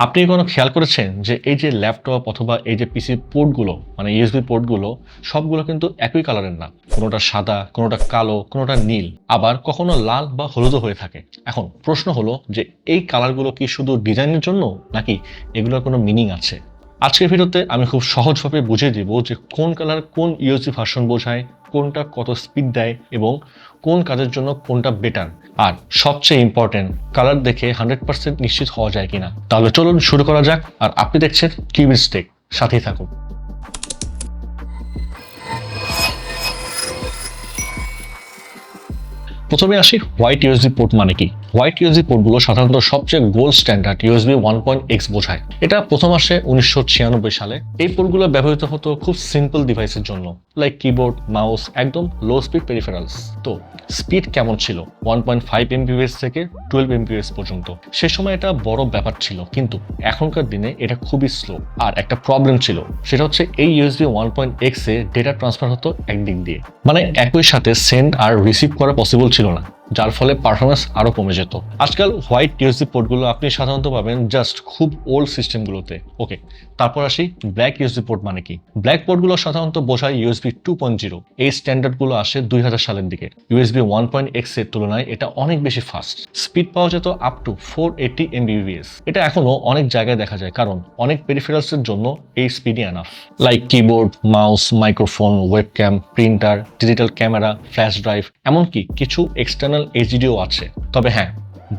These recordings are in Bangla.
আপনি কোনো খেয়াল করেছেন যে এই যে ল্যাপটপ অথবা এই যে পিসি পোর্টগুলো মানে ইউএসবি পোর্টগুলো সবগুলো কিন্তু একই কালারের না, কোনোটা সাদা, কোনোটা কালো, কোনোটা নীল, আবার কখনো লাল বা হলুদও হয়ে থাকে। এখন প্রশ্ন হলো যে এই কালারগুলো কি শুধু ডিজাইনের জন্য নাকি এগুলোর কোনো মিনিং আছে? আজকের ভিডিওতে আমি খুব সহজভাবে বুঝিয়ে দিব যে কোন কালার কোন ইউএসবি ভার্সন বোঝায়, কোনটা কত স্পিড দেয় এবং কোন কাজের জন্য কোনটা বেটার, আর সবচেয়ে ইম্পর্টেন্ট কালার দেখে 100% নিশ্চিত হওয়া যায় কিনা। তাহলে চলুন শুরু করা যাক। আর আপনি দেখছেন কিউবিস্ট টেক, সাথেই থাকুন। প্রথমে আসি হোয়াইট ইউএসবি পোর্ট মানে কি। হোয়াইট ইউএসবি পোর্টগুলো সাধারণত সবচেয়ে গোল্ড স্ট্যান্ডার্ড ইউএসবি 1.x বোঝায়। এটা প্রথম আসে 1996 সালে। এই পোর্টগুলো ব্যবহৃত হতো খুব সিম্পল ডিভাইসের জন্য, লাইক কিবোর্ড, মাউস, একদম লো স্পিড পেরিফেরালস। তো স্পিড কেমন ছিল? 1.5 Mbps থেকে 12 Mbps পর্যন্ত। সে সময় এটা বড় ব্যাপার ছিল, কিন্তু এখনকার দিনে এটা খুবই স্লো। আর একটা প্রবলেম ছিল, সেটা হচ্ছে এই ইউএসবি 1.x এ ডেটা ট্রান্সফার হতো একদিক দিয়ে, মানে একই সাথে সেন্ড আর রিসিভ করা পসিবল ছিল না, যার ফলে পারফরমেন্স আরো কমে যেত। আজকাল হোয়াইট ইউএসবি পোর্টগুলো আপনি সাধারণত পাবেন জাস্ট খুব ওল্ড সিস্টেমগুলোতে। ওকে, তারপর আসি ব্ল্যাক ইউএসবি পোর্ট মানে কি। ব্ল্যাক পোর্টগুলো সাধারণত বোঝায় ইউএসবি 2.0। এই স্ট্যান্ডার্ডগুলো আসে 2000 সালের দিকে। ইউএসবি 1.x এর তুলনায় এটা অনেক বেশি ফাস্ট। স্পিড পাওয়া যেত আপ টু 480 Mbps। এটা এখনো অনেক জায়গায় দেখা যায়, কারণ অনেক পেরিফেরালসের জন্য এই স্পিডই enough, like keyboard, mouse, microphone, webcam, printer, digital camera, flash drive, এমনকি কিছু এক্সটার্নাল এইচডিও আছে। তবে হ্যাঁ,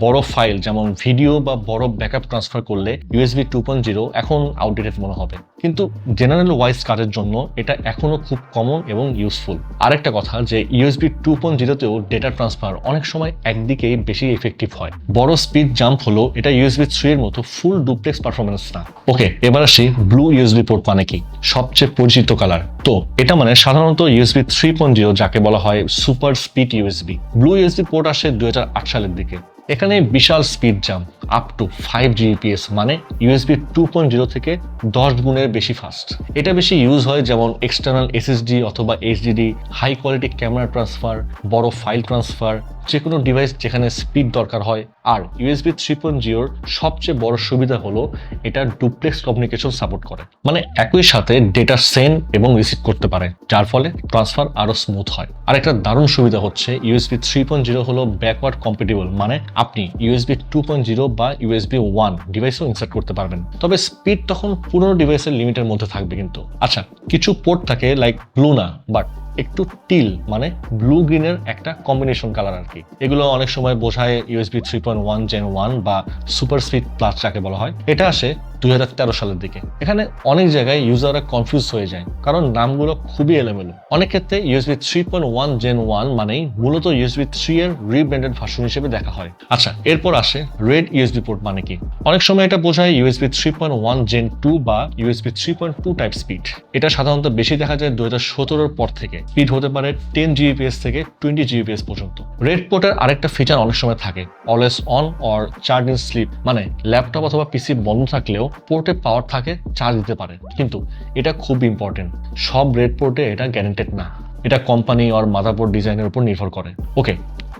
বড় ফাইল যেমন ভিডিও বা বড় ব্যাকআপ ট্রান্সফার করলে ইউএসবি 2.0 এখন আউটডেটেড মনে হবে, কিন্তু জেনারেল ওয়াইজ কাজের জন্য এটা এখনো খুব কমন এবং ইউজফুল। আরেকটা কথা যে ইউএসবি 2.0তেও ডেটা ট্রান্সফার অনেক সময় একদিকেই বেশি এফেক্টিভ হয়। বড় স্পিড জাম্প হলো এটা ইউএসবি 3 এর মতো ফুল ডুপ্লেক্স পারফরমেন্স না। ওকে, এবার আসি ব্লু ইউএসবি পোর্ট মানে কি। সবচেয়ে পরিচিত কালার তো এটা, মানে সাধারণত ইউএসবি 3.0 যাকে বলা হয় super speed USB. Blue USB port আসে 2008 সালের দিকে। এখানে বিশাল speed jump, up to 5 Gbps, মানে ইউএসবি 2.0 থেকে 10 গুণের বেশি ফাস্ট। এটা বেশি ইউজ হয় যেমন এক্সটার্নাল এসএসডি অথবা HDD, high quality camera transfer, বড় ফাইল ট্রান্সফার, যে কোনো ডিভাইস যেখানে স্পিড দরকার হয়। আর ইউএসবি 3.0 সবচেয়ে বড় সুবিধা হলো এটা ডুপ্লেক্স কমিউনিকেশন সাপোর্ট করে, মানে একই সাথে ডেটা সেন্ড এবং রিসিভ করতে পারে, যার ফলে ট্রান্সফার আরো স্মুথ হয়। আর একটা দারুণ সুবিধা হচ্ছে ইউএসবি 3.0 হলো ব্যাকওয়ার্ড কম্প্যাটিবল, মানে আপনি ইউএসবি 2.0 বা ইউএসবি 1 ডিভাইসও ইনসার্ট করতে পারবেন। তবে স্পিড তখন পুরনো ডিভাইসের লিমিটের মধ্যে থাকবে কিন্তু। আচ্ছা, কিছু পোর্ট থাকে লাইক ব্লু না, বাট একটু টিল, মানে ব্লু গ্রিনের একটা কম্বিনেশন কালার আর কি। এগুলো অনেক সময় বোঝায় ইউএসবি 3.1 Gen 1 বা সুপার স্পিড প্লাস যাকে বলা হয়। এটা আসে 2013 সালের দিকে। এখানে অনেক জায়গায় ইউজাররা কনফিউজ হয়ে যায়, কারণ নামগুলো খুবই এলোমেলো। অনেক ক্ষেত্রে ইউএসবি 3.1 Gen 1 মানেই মূলত ইউএসবি 3 এর রিব্র্যান্ডেড ভার্সন হিসেবে দেখা হয়। আচ্ছা, এরপর আসে রেড ইউএসবি পোর্ট মানে কি। অনেক সময় এটা বোঝায় ইউএসবি 3.1 Gen 2 বা ইউএসবি 3.2 টাইপ স্পিড। এটা সাধারণত বেশি দেখা যায় 2017 পর থেকে। স্পিড হতে পারে 10 Gbps থেকে 20 Gbps পর্যন্ত। রেড পোর্টের আরেকটা ফিচার অনেক সময় থাকে, always on or charge in sleep, মানে ল্যাপটপ অথবা পিসি বন্ধ থাকলেও পোর্টে পাওয়ার থাকে, চার্জ দিতে পারে। কিন্তু এটা খুব ইম্পর্টেন্ট, সব রেড পোর্টে এটা গ্যারান্টেড না। এটা কোম্পানি আর মাদারবোর্ড ডিজাইনের উপর নির্ভর করে। ওকে,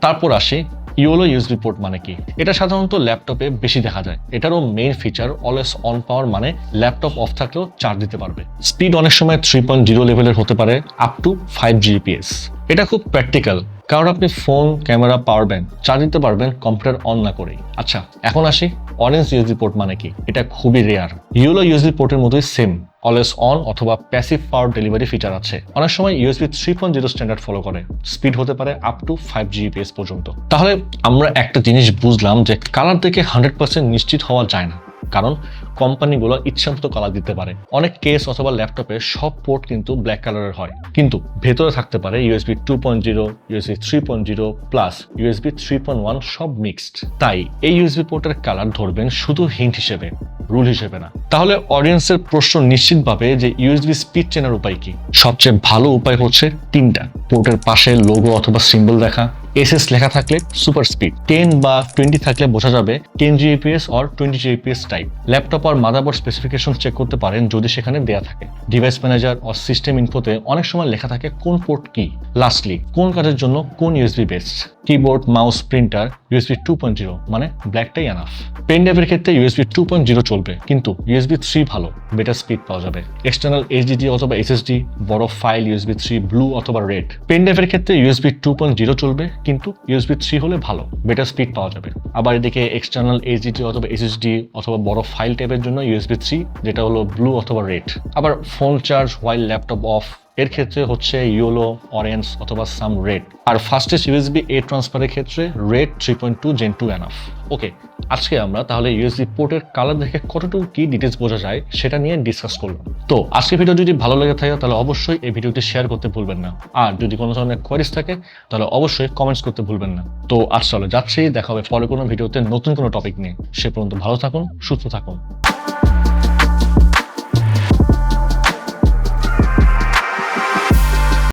তারপর আসি ইওলো ইউএসবি পোর্ট মানে কি। এটা সাধারণত ল্যাপটপে বেশি দেখা যায়। এটারও মেইন ফিচার অলওয়েজ অন পাওয়ার, মানে ল্যাপটপ অফ থাকলেও চার্জ দিতে পারবে। স্পিড অনেক সময় 3.0 লেভেলের হতে পারে, আপ টু 5 Gbps। এটা খুব প্র্যাকটিক্যাল, কারণ আপনি phone, camera, power bank charge দিতে পারবেন কম্পিউটার অন না করেই। আচ্ছা, এখন আসি অরেঞ্জ ইউএসবি পোর্ট মানে কি। এটা খুবই রেয়ার। ইওলো ইউএসবি পোর্টের মতোই সেম, অলওয়েজ অন অথবা প্যাসিভ পাওয়ার ডেলিভারি ফিচার আছে। অনেক সময় ইউএসবি 3.0 স্ট্যান্ডার্ড ফলো করে। স্পিড হতে পারে আপ টু 5 Gbps পর্যন্ত। তাহলে আমরা একটা জিনিস বুঝলাম যে কালার দেখে 100% নিশ্চিত হওয়া যায় না, কারণ কোম্পানিগুলো ইচ্ছামতো কালার দিতে পারে। অনেক কেস অথবা ল্যাপটপে সব পোর্ট কিন্তু ব্ল্যাক কালারের হয়, কিন্তু ভেতরে থাকতে পারে ইউএসবি 2.0, ইউএসবি 3.0 প্লাস ইউএসবি 3.1 সব মিক্সড। তাই এই ইউএসবি পোর্টের কালার ধরবেন শুধু হিন্ট হিসেবে, রুল হিসেবে না। তাহলে অডিয়েন্সের প্রশ্ন নিশ্চিতভাবে যে ইউএসবি স্পিড চেনার উপায় কি? সবচেয়ে ভালো উপায় হচ্ছে তিনটা। পোর্টের পাশে লোগো অথবা সিম্বল দেখা, এসএস লেখা থাকলে সুপার স্পিড, 10 বা 20 থাকলে বোঝা যাবে 10 Gbps or 20 Gbps type. Laptop আর মাদারবোর্ড স্পেসিফিকেশন চেক করতে পারেন যদি সেখানে দেয়া থাকে। ডিভাইস ম্যানেজার ও সিস্টেম ইনফোতে অনেক সময় লেখা থাকে কোন পোর্ট কি। লাস্টলি, কোন কাজের জন্য কোন USB best. Keyboard, mouse, printer USB 2.0 মানে ব্ল্যাকটাই এনাফ। পেন ড্রাইভের ক্ষেত্রে ইউএসবি 2.0 চলবে, কিন্তু ইউএসবি 3 ভালো, বেটার স্পিড পাওয়া যাবে। এক্সটার্নাল এইচডিডি অথবা এসএসডি, বড় ফাইল ইউএসবি 3 ব্লু অথবা রেড। পেন ড্রাইভের ক্ষেত্রে ইউএসবি 2.0 চলবে, কিন্তু ইউএসবি 3 হলে ভালো, বেটার স্পিড পাওয়া যাবে। আবার এদিকে এক্সটার্নাল এইচডিডি অথবা এসএসডি অথবা বড় ফাইল টাইপের জন্য ইউএসবি 3, যেটা হলো ব্লু অথবা রেড। আবার phone charge while laptop off এর ক্ষেত্রে হচ্ছে ইয়েলো, অরেঞ্জ অথবা সাম রেড। আর ফাস্টেস্ট ইউএসবি এ ট্রান্সফারের ক্ষেত্রে রেড 3.2 Gen 2 এনাফ। ওকে, আজকে আমরা তাহলে ইউএসবি পোর্টের কালার দেখে কতটুকু কি ডিটেলস বোঝা যায় সেটা নিয়ে ডিসকাস করলাম। তো আজকে ভিডিও যদি ভালো লেগে থাকে তাহলে অবশ্যই এই ভিডিওটি শেয়ার করতে ভুলবেন না। আর যদি কোনো ধরনের কোয়েরিজ থাকে তাহলে অবশ্যই কমেন্টস করতে ভুলবেন না। তো আজ চলে যাচ্ছি, দেখা হবে পরে কোনো ভিডিওতে নতুন কোনো টপিক নিয়ে। সে পর্যন্ত ভালো থাকুন, সুস্থ থাকুন।